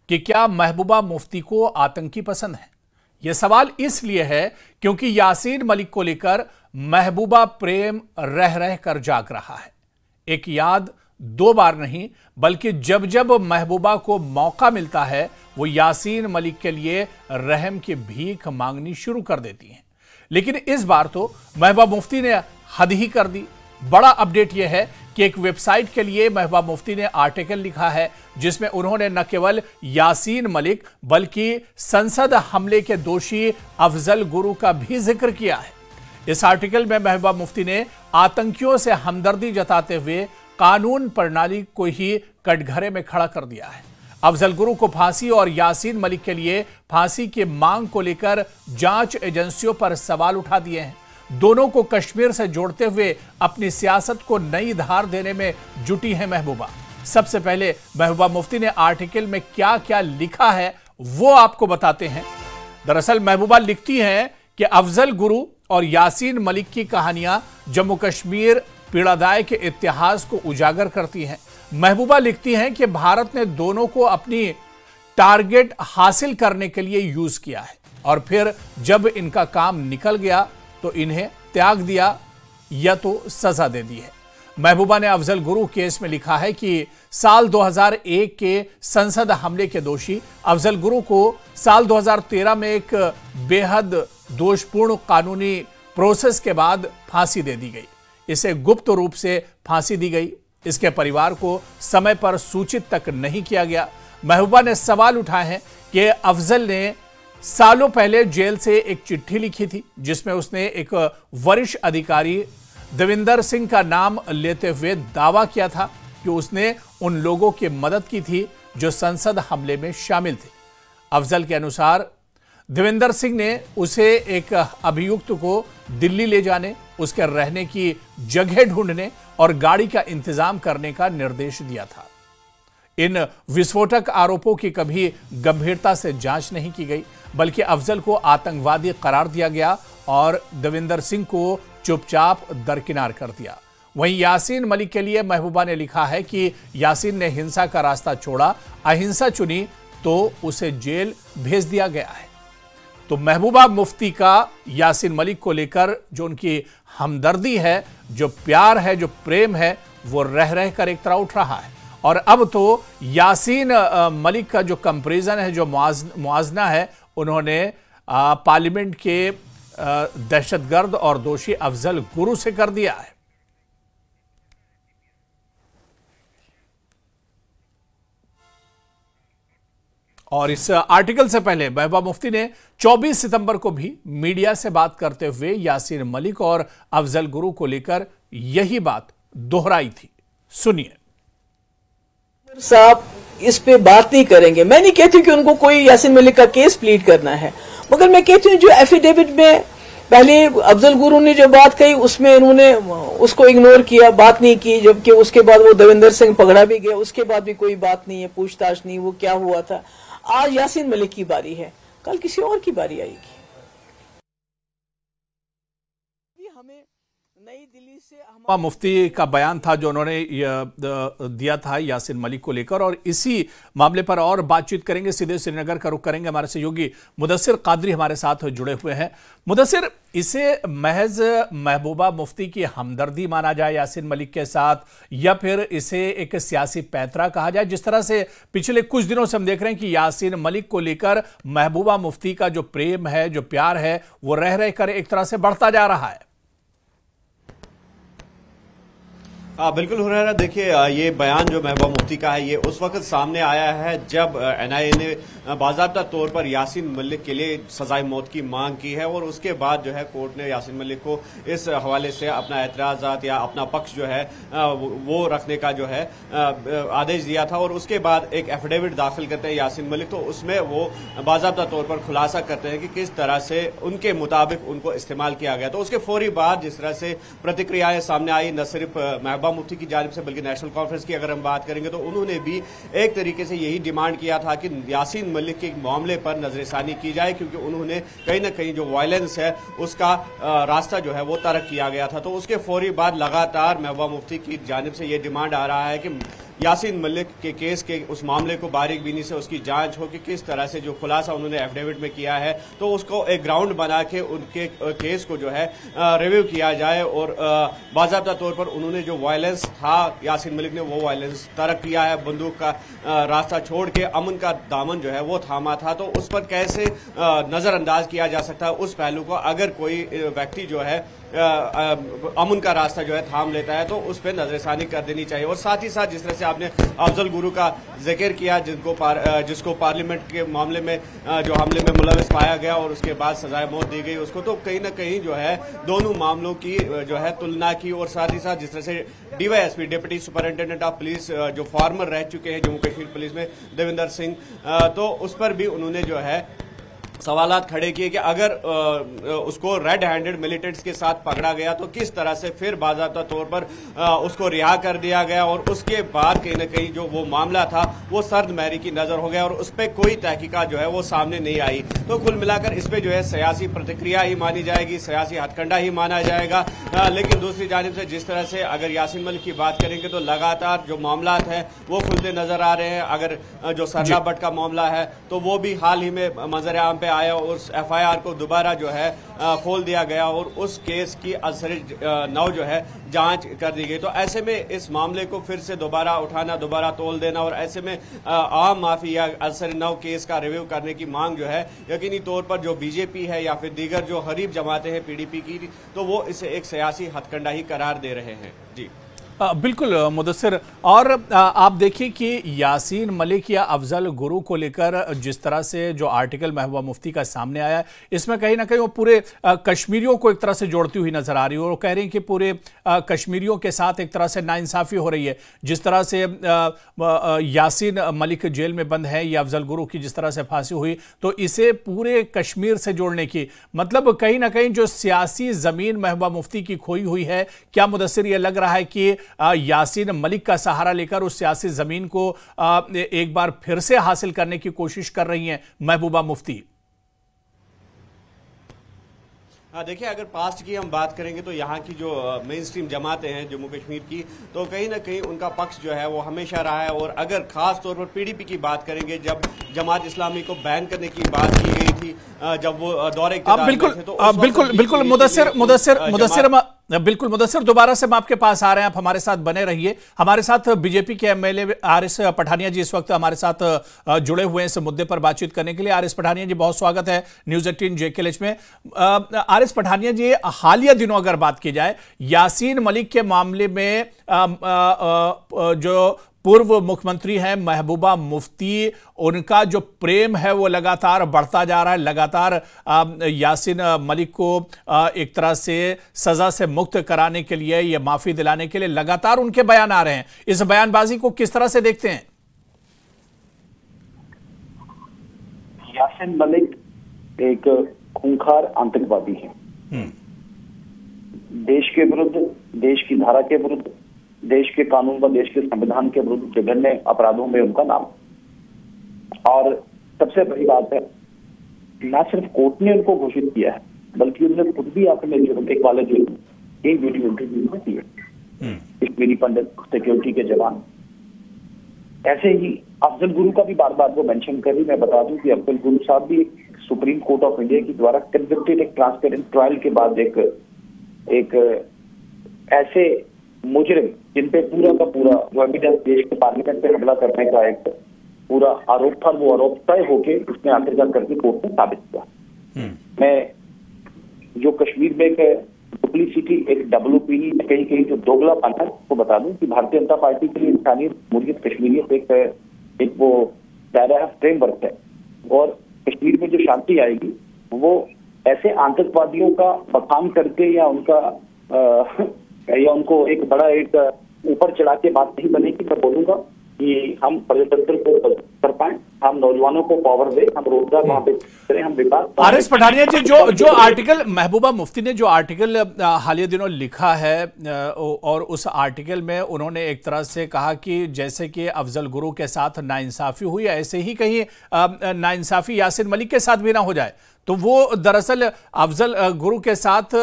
कि क्या महबूबा मुफ्ती को आतंकी पसंद है। यह सवाल इसलिए है क्योंकि यासीन मलिक को लेकर महबूबा प्रेम रह रह कर जाग रहा है। एक याद दो बार नहीं बल्कि जब जब महबूबा को मौका मिलता है वो यासीन मलिक के लिए रहम की भीख मांगनी शुरू कर देती हैं। लेकिन इस बार तो महबूबा मुफ्ती ने हद ही कर दी। बड़ा अपडेट यह है कि एक वेबसाइट के लिए महबूबा मुफ्ती ने आर्टिकल लिखा है जिसमें उन्होंने न केवल यासीन मलिक बल्कि संसद हमले के दोषी अफजल गुरु का भी जिक्र किया है। इस आर्टिकल में महबूबा मुफ्ती ने आतंकियों से हमदर्दी जताते हुए कानून प्रणाली को ही कटघरे में खड़ा कर दिया है। अफजल गुरु को फांसी और यासीन मलिक के लिए फांसी की मांग को लेकर जांच एजेंसियों पर सवाल उठा दिए हैं। दोनों को कश्मीर से जोड़ते हुए अपनी सियासत को नई धार देने में जुटी है महबूबा। सबसे पहले महबूबा मुफ्ती ने आर्टिकल में क्या क्या लिखा है वो आपको बताते हैं। दरअसल महबूबा लिखती हैं कि अफजल गुरु और यासीन मलिक की कहानियां जम्मू कश्मीर पीड़ादाय के इतिहास को उजागर करती हैं। महबूबा लिखती हैं कि भारत ने दोनों को अपनी टारगेट हासिल करने के लिए यूज किया है और फिर जब इनका काम निकल गया तो इन्हें त्याग दिया या तो सजा दे दी है। महबूबा ने अफजल गुरु केस में लिखा है कि साल 2001 के संसद हमले के दोषी अफजल गुरु को साल 2013 में एक बेहद दोषपूर्ण कानूनी प्रोसेस के बाद फांसी दे दी गई। इसे गुप्त रूप से फांसी दी गई। इसके परिवार को समय पर सूचित तक नहीं किया गया। महबूबा ने सवाल उठाए हैं कि अफजल ने सालों पहले जेल से एक चिट्ठी लिखी थी जिसमें उसने एक वरिष्ठ अधिकारी देविंदर सिंह का नाम लेते हुए दावा किया था कि उसने उन लोगों की मदद की थी जो संसद हमले में शामिल थे। अफजल के अनुसार देविंदर सिंह ने उसे एक अभियुक्त को दिल्ली ले जाने, उसके रहने की जगह ढूंढने और गाड़ी का इंतजाम करने का निर्देश दिया था। इन विस्फोटक आरोपों की कभी गंभीरता से जांच नहीं की गई बल्कि अफजल को आतंकवादी करार दिया गया और देविंदर सिंह को चुपचाप दरकिनार कर दिया। वहीं यासीन मलिक के लिए महबूबा ने लिखा है कि यासीन ने हिंसा का रास्ता छोड़ा, अहिंसा चुनी तो उसे जेल भेज दिया गया है। तो महबूबा मुफ्ती का यासीन मलिक को लेकर जो उनकी हमदर्दी है, जो प्यार है, जो प्रेम है, वो रह रह कर एक तरह उठ रहा है। और अब तो यासीन मलिक का जो कंपैरिजन है, जो मुआजना है, उन्होंने पार्लियामेंट के दहशतगर्द और दोषी अफजल गुरु से कर दिया है। और इस आर्टिकल से पहले महबूबा मुफ्ती ने 24 सितंबर को भी मीडिया से बात करते हुए यासीन मलिक और अफजल गुरु को लेकर यही बात दोहराई थी। सुनिए। साहब इस पे बात नहीं करेंगे। मैं नहीं कहती कि उनको कोई यासीन मलिक का केस प्लीड करना है, मगर मैं कहती हूँ जो एफिडेविट में पहले अफजल गुरु ने जो बात कही उसमें इन्होंने उसको इग्नोर किया, बात नहीं की, जबकि उसके बाद वो देविंदर सिंह पकड़ा भी गया, उसके बाद भी कोई बात नहीं है, पूछताछ नहीं, वो क्या हुआ था। आज यासीन मलिक की बारी है, कल किसी और की बारी आएगी। हमें नई दिल्ली से मुफ्ती का बयान था जो उन्होंने दिया था यासीन मलिक को लेकर, और इसी मामले पर और बातचीत करेंगे। सीधे श्रीनगर का रुख करेंगे। हमारे सहयोगी मुदस्सिर कादरी हमारे साथ जुड़े हुए हैं। मुदस्सिर, इसे महज महबूबा मुफ्ती की हमदर्दी माना जाए यासीन मलिक के साथ, या फिर इसे एक सियासी पैंतरा कहा जाए? जिस तरह से पिछले कुछ दिनों से हम देख रहे हैं कि यासीन मलिक को लेकर महबूबा मुफ्ती का जो प्रेम है, जो प्यार है, वो रह रह कर एक तरह से बढ़ता जा रहा है। बिल्कुल हुरैरा, देखिए ये बयान जो महबूबा मुफ्ती का है ये उस वक्त सामने आया है जब एनआईए ने बाज़ाब्ता तौर पर यासीन मलिक के लिए सजाए मौत की मांग की है, और उसके बाद जो है कोर्ट ने यासीन मलिक को इस हवाले से अपना एतराज़ात या अपना पक्ष जो है वो रखने का जो है आदेश दिया था। और उसके बाद एक एफिडेविट दाखिल करते हैं यासीन मलिक, तो उसमें वो बाज़ाब्ता तौर पर खुलासा करते हैं कि किस तरह से उनके मुताबिक उनको इस्तेमाल किया गया। तो उसके फौरी बाद जिस तरह से प्रतिक्रियाएं सामने आई, न सिर्फ महबूबा मुफ्ती की जानिब से बल्कि नेशनल कॉन्फ्रेंस की अगर हम बात करेंगे तो उन्होंने भी एक तरीके से यही डिमांड किया था कि यासीन मलिक के मामले पर नजरसानी की जाए, क्योंकि उन्होंने कहीं ना कहीं जो वायलेंस है उसका रास्ता जो है वो तर्क किया गया था। तो उसके फौरी बाद लगातार महबूबा मुफ्ती की जानिब से यह डिमांड आ रहा है कि यासीन मलिक के केस के उस मामले को बारीकबीनी से उसकी जांच हो कि किस तरह से जो खुलासा उन्होंने एफिडेविट में किया है, तो उसको एक ग्राउंड बना के उनके केस को जो है रिव्यू किया जाए और बाकायदा तौर पर उन्होंने जो वायलेंस था यासीन मलिक ने वो वायलेंस तर्क किया है, बंदूक का रास्ता छोड़ के अमन का दामन जो है वो थामा था, तो उस पर कैसे नजरअंदाज किया जा सकता है उस पहलू को। अगर कोई व्यक्ति जो है अमन का रास्ता जो है थाम लेता है तो उस पर नजरसानी कर देनी चाहिए। और साथ ही साथ जिस तरह से आपने अफजल गुरु का जिक्र किया जिसको पार्लियामेंट के मामले में जो हमले में मुलविस पाया गया और उसके बाद सजाए मौत दी गई उसको, तो कहीं ना कहीं जो है दोनों मामलों की जो है तुलना की। और साथ ही साथ जिस तरह से DYSP deputy superintendent of police जो फॉर्मर रह चुके हैं जम्मू कश्मीर पुलिस में देविंदर सिंह, तो उस पर भी उन्होंने जो है सवालात खड़े किए कि अगर उसको रेड हैंडेड मिलिटेंट्स के साथ पकड़ा गया तो किस तरह से फिर बाकायदा तौर पर उसको रिहा कर दिया गया और उसके बाद कहीं ना कहीं जो वो मामला था वो सर्द महरी की नजर हो गया और उस पर कोई तहकीकात जो है वो सामने नहीं आई। तो कुल मिलाकर इस पर जो है सियासी प्रतिक्रिया ही मानी जाएगी, सियासी हथकंडा ही माना जाएगा। लेकिन दूसरी जानिब से जिस तरह से अगर यासीन मलिक की बात करेंगे तो लगातार जो मामला है वो खुलते नजर आ रहे हैं। अगर जो सरला भट्ट का मामला है तो वो भी हाल ही में मंजर आम पे आया और उस एफआईआर को दोबारा जो है खोल दिया गया और उस केस की असर नौ जो है जांच कर दी गई। तो ऐसे में इस मामले को फिर से दोबारा उठाना, दोबारा तोल देना और ऐसे में आम माफी या असर नौ केस का रिव्यू करने की मांग जो है यकीनी तौर पर जो बीजेपी है या फिर दीगर जो हरीफ जमातें हैं पीडीपी की, तो वो इसे एक सियासी हथकंडा ही करार दे रहे हैं। जी बिल्कुल मुदस्सिर, और आप देखिए कि यासीन मलिक या अफजल गुरु को लेकर जिस तरह से जो आर्टिकल महबूबा मुफ्ती का सामने आया है, इसमें कहीं ना कहीं वो पूरे कश्मीरियों को एक तरह से जोड़ती हुई नजर आ रही है और वो कह रही हैं कि पूरे कश्मीरियों के साथ एक तरह से नाइंसाफी हो रही है। जिस तरह से यासीन मलिक जेल में बंद है या अफजल गुरु की जिस तरह से फांसी हुई, तो इसे पूरे कश्मीर से जोड़ने की मतलब कहीं ना कहीं जो सियासी जमीन महबूबा मुफ्ती की खोई हुई है, क्या मुदस्सिर ये लग रहा है कि यासीन मलिक का सहारा लेकर उस सियासी जमीन को एक बार फिर से हासिल करने की कोशिश कर रही हैं महबूबा मुफ्ती? देखिए, अगर पास्ट की हम बात करेंगे तो यहाँ की जो मेन स्ट्रीम जमातें हैं जम्मू कश्मीर की, तो कहीं ना कहीं उनका पक्ष जो है वो हमेशा रहा है। और अगर खास तौर पर पीडीपी की बात करेंगे, जब जमात इस्लामी को बैन करने की बात की गई थी, जब वो दौरे बिल्कुल मुदस्सिर दोबारा से हम आपके पास आ रहे हैं, आप हमारे साथ बने रहिए। हमारे साथ बीजेपी के एमएलए आरिस पठानिया जी इस वक्त हमारे साथ जुड़े हुए हैं इस मुद्दे पर बातचीत करने के लिए। आरिस पठानिया जी, बहुत स्वागत है न्यूज़ 18 JKLH में। आरिस पठानिया जी, हालिया दिनों अगर बात की जाए यासीन मलिक के मामले में जो पूर्व मुख्यमंत्री हैं महबूबा मुफ्ती, उनका जो प्रेम है वो लगातार बढ़ता जा रहा है। लगातार यासीन मलिक को एक तरह से सजा से मुक्त कराने के लिए, ये माफी दिलाने के लिए लगातार उनके बयान आ रहे हैं। इस बयानबाजी को किस तरह से देखते हैं? यासीन मलिक एक खूंखार आतंकवादी है। देश के विरुद्ध, देश की धारा के विरुद्ध, देश के कानून व देश के संविधान के विरुद्ध जघन्य अपराधों में उनका नाम। और सबसे बड़ी बात है, न सिर्फ कोर्ट ने उनको घोषित किया है, बल्कि उन्होंने खुद भी अपने जो एक वाले जो एक वीडियो इंटरव्यू में दिए कश्मीरी पंडित, सिक्योरिटी के जवान। ऐसे ही अफजल गुरु का भी बार बार वो मेंशन करी। मैं बता दूं कि अफजल गुरु साहब भी सुप्रीम कोर्ट ऑफ इंडिया की द्वारा कन्विक्टेड एक ट्रांसपेरेंट ट्रायल के बाद एक ऐसे मुजरिम जिनपे पूरा का पूरा जो एविडेंस देश के पार्लियामेंट पे हमला करने का एक पूरा आरोप था, वो आरोप तय होके उसने आखिरकार करके कोर्ट में साबित किया। मैं जो कश्मीर में एक डुप्लीसिटी, एक डबल ओपिनियन, कहीं कहीं जो दोगलापन है, वो बता दूं कि भारतीय जनता पार्टी के लिए इंसानियत, मुर्गियत, कश्मीरियत एक वो दायरा फ्रेमवर्क है। और कश्मीर में जो शांति आएगी वो ऐसे आतंकवादियों का बखान करके या उनको एक बड़ा एक ऊपर चढ़ा के बात नहीं बनेगी। मैं बोलूंगा कि हम प्रजातंत्र को कर पाए, हम नौजवानों को पावर दे, हम रोजगार वहां पे करें, हम विकास। आरिस पठानिया जी, जो आर्टिकल महबूबा मुफ्ती ने जो आर्टिकल हालिया दिनों लिखा है, और उस आर्टिकल में उन्होंने एक तरह से कहा कि जैसे कि अफजल गुरु के साथ नाइंसाफी हुई, ऐसे ही कहीं नाइंसाफी यासीन मलिक के साथ भी ना हो जाए। तो वो दरअसल अफजल गुरु के साथ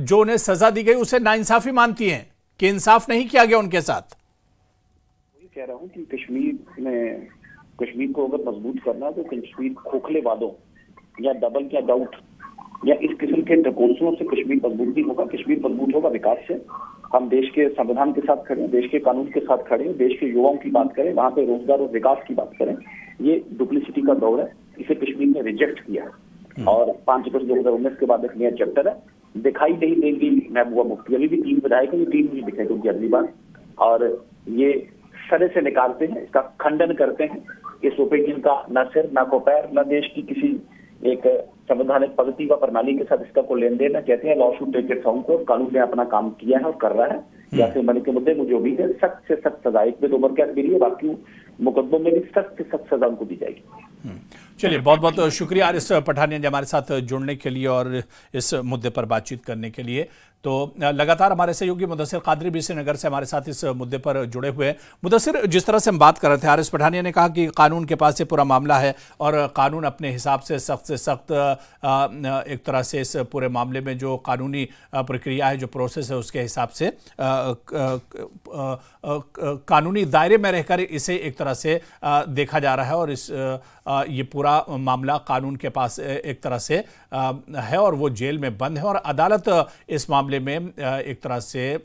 जो उन्हें सजा दी गई उसे नाइंसाफी मानती हैं कि इंसाफ नहीं किया गया उनके साथ। कह रहा हूँ कि कश्मीर को अगर मजबूत करना है तो कश्मीर खोखले वादों या डबल या डाउट या इस किस्म के प्रपोजलों से कश्मीर मजबूत नहीं होगा। कश्मीर मजबूत होगा विकास से। हम देश के संविधान के साथ खड़े हैं, देश के कानून के साथ खड़े हैं, देश के युवाओं की बात करें, वहां पे रोजगार और विकास की बात करें। ये डुप्लिसिटी का दौर है, इसे कश्मीर ने रिजेक्ट किया है और 5 अगस्त 2019 के बाद एक नया चैप्टर है। दिखाई नहीं देंगी महबूबा मुफ्ती। अभी भी 3 विधायक हैं, 3 नहीं दिखाई देंगी अगली बार, और ये सरे से निकालते हैं, इसका खंडन करते हैं। इस ओपिनियन का न सिर न को पैर न देश की किसी एक संवैधानिक पद्धति व प्रणाली के साथ इसका कोई लेन देन है। कहते हैं law should take its own course. कानून ने अपना काम किया है और कर रहा है। यासीन मलिक के मुद्दे में जो भी है सख्त से सख्त सजा, एक में तो उम्र कैद मिली है, बाकी मुकदमों में भी सख्त से सख्त सजा उनको दी जाएगी। चलिए, बहुत बहुत शुक्रिया आरिस पठानिया जी हमारे साथ जुड़ने के लिए और इस मुद्दे पर बातचीत करने के लिए। तो लगातार हमारे सहयोगी मुदस्सिर कादरी भी श्रीनगर से हमारे साथ इस मुद्दे पर जुड़े हुए हैं। मुदस्सिर, जिस तरह से हम बात कर रहे थे, आरिस पठानिया ने कहा कि कानून के पास ये पूरा मामला है और कानून अपने हिसाब से सख्त एक तरह से इस पूरे मामले में जो कानूनी प्रक्रिया है, जो प्रोसेस है, उसके हिसाब से कानूनी दायरे में रहकर इसे एक तरह से देखा जा रहा है और ये पूरा मामला कानून के पास एक तरह से है और वो जेल में बंद है और अदालत इस मामले में एक तरह से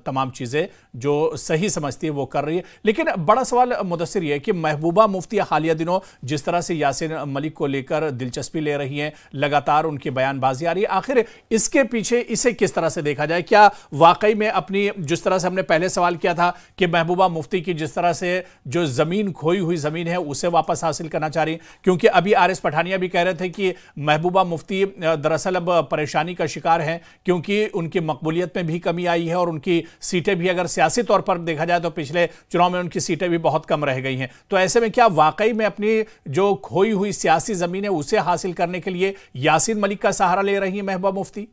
तमाम चीज़ें जो सही समझती है वो कर रही है। लेकिन बड़ा सवाल मुदस्सिर ये है कि महबूबा मुफ्ती हालिया दिनों जिस तरह से यासीन मलिक को लेकर दिलचस्पी ले रही हैं, लगातार उनकी बयानबाजी आ रही है, आखिर इसके पीछे इसे किस तरह से देखा जाए? क्या वाकई में अपनी, जिस तरह से हमने पहले सवाल किया था कि महबूबा मुफ्ती की जिस तरह से जो ज़मीन, खोई हुई ज़मीन है, उसे वापस हासिल करना चाह रही है? क्योंकि अभी आरिस पठानिया भी कह रहे थे कि महबूबा मुफ्ती दरअसल अब परेशानी का शिकार हैं क्योंकि उनकी मकबूलियत में भी कमी आई है और उनकी सीटें भी, अगर सियासी तौर पर देखा जाए तो पिछले चुनाव में उनकी सीटें भी बहुत कम रह गई हैं। तो ऐसे में क्या वाकई में अपनी जो खोई हुई सियासी जमीन है उसे हासिल करने के लिए यासीन मलिक का सहारा ले रही है महबूबा मुफ्ती?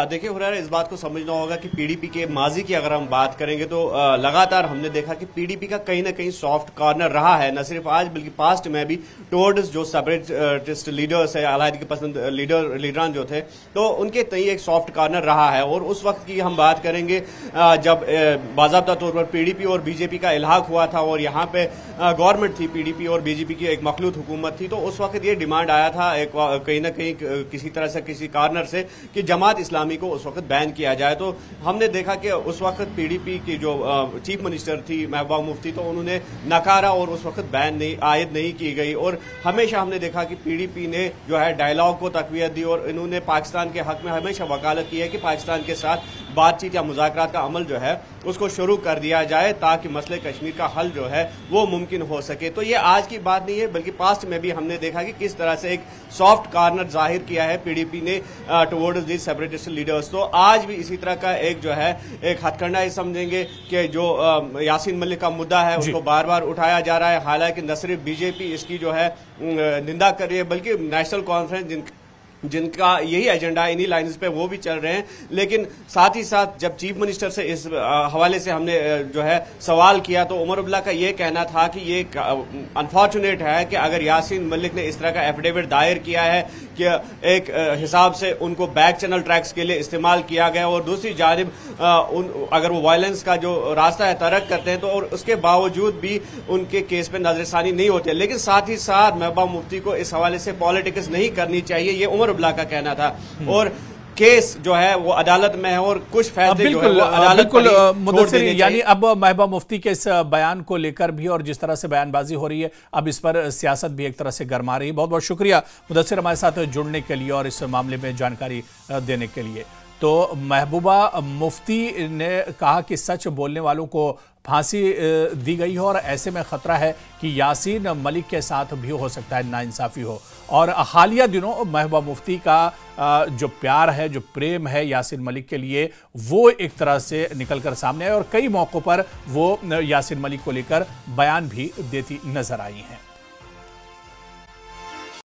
देखिए हुरैरा, इस बात को समझना होगा कि पीडीपी के माजी की अगर हम बात करेंगे तो लगातार हमने देखा कि पीडीपी का कहीं ना कहीं सॉफ्ट कॉर्नर रहा है, न सिर्फ आज बल्कि पास्ट में भी टुवर्ड्स जो सेपरेटिस्ट लीडर्स है, अलहदगी पसंद लीडरान जो थे, तो उनके तई एक सॉफ्ट कॉर्नर रहा है। और उस वक्त की हम बात करेंगे जब बाज़ाब्ता तौर पर पीडीपी और बीजेपी का इल्हाक हुआ था और यहाँ पे गवर्नमेंट थी, पीडीपी और बीजेपी की एक मखलूत हुकूमत थी, तो उस वक्त ये डिमांड आया था एक कहीं ना कहीं किसी तरह से किसी कॉर्नर से कि जमात इस्लामी को उस वक्त बैन किया जाए। तो हमने देखा कि उस वक्त पीडीपी की जो चीफ मिनिस्टर थी महबूबा मुफ्ती, तो उन्होंने नकारा और उस वक्त बैन आयद नहीं की गई। और हमेशा हमने देखा कि पीडीपी ने जो है डायलॉग को तकवीत दी और इन्होंने पाकिस्तान के हक में हमेशा वकालत की है कि पाकिस्तान के साथ बातचीत या मुज़ाकरात का अमल जो है उसको शुरू कर दिया जाए ताकि मसले कश्मीर का हल जो है वो मुमकिन हो सके। तो ये आज की बात नहीं है बल्कि पास्ट में भी हमने देखा कि किस तरह से एक सॉफ्ट कॉर्नर जाहिर किया है पीडीपी ने टुवर्ड्स दिस सेपरेटिस्ट लीडर्स। तो आज भी इसी तरह का एक जो है एक हथकंडा ही समझेंगे कि जो यासीन मलिक का मुद्दा है उसको बार बार उठाया जा रहा है। हालांकि न सिर्फ बीजेपी इसकी जो है निंदा कर रही है बल्कि नेशनल कॉन्फ्रेंस जिनका यही एजेंडा इन्हीं लाइन्स पे वो भी चल रहे हैं। लेकिन साथ ही साथ जब चीफ मिनिस्टर से इस हवाले से हमने जो है सवाल किया तो उमर अब्दुल्ला का ये कहना था कि ये अनफॉर्चुनेट है कि अगर यासीन मलिक ने इस तरह का एफिडेविट दायर किया है कि एक हिसाब से उनको बैक चैनल ट्रैक्स के लिए इस्तेमाल किया गया और दूसरी जानिब अगर वो वायलेंस का जो रास्ता है तरक करते हैं तो और उसके बावजूद भी उनके केस पे नजरसानी नहीं होती है। लेकिन साथ ही साथ महबूबा मुफ्ती को इस हवाले से पॉलिटिक्स नहीं करनी चाहिए, ये उमर अब्दुल्ला का कहना था। और केस जो है वो अदालत में है और कुछ फैसले जो है वो अदालत मुदस्सिर, यानी अब महबूबा मुफ्ती के इस बयान को लेकर भी और जिस तरह से बयानबाजी हो रही है, अब इस पर सियासत भी एक तरह से गरमा रही है। बहुत बहुत शुक्रिया मुदस्सिर हमारे साथ जुड़ने के लिए और इस मामले में जानकारी देने के लिए। तो महबूबा मुफ्ती ने कहा कि सच बोलने वालों को फांसी दी गई हो और ऐसे में खतरा है कि यासीन मलिक के साथ भी हो सकता है नाइंसाफी हो। और हालिया दिनों महबूबा मुफ्ती का जो प्यार है, जो प्रेम है यासीन मलिक के लिए, वो एक तरह से निकलकर सामने आए और कई मौक़ों पर वो यासीन मलिक को लेकर बयान भी देती नजर आई हैं।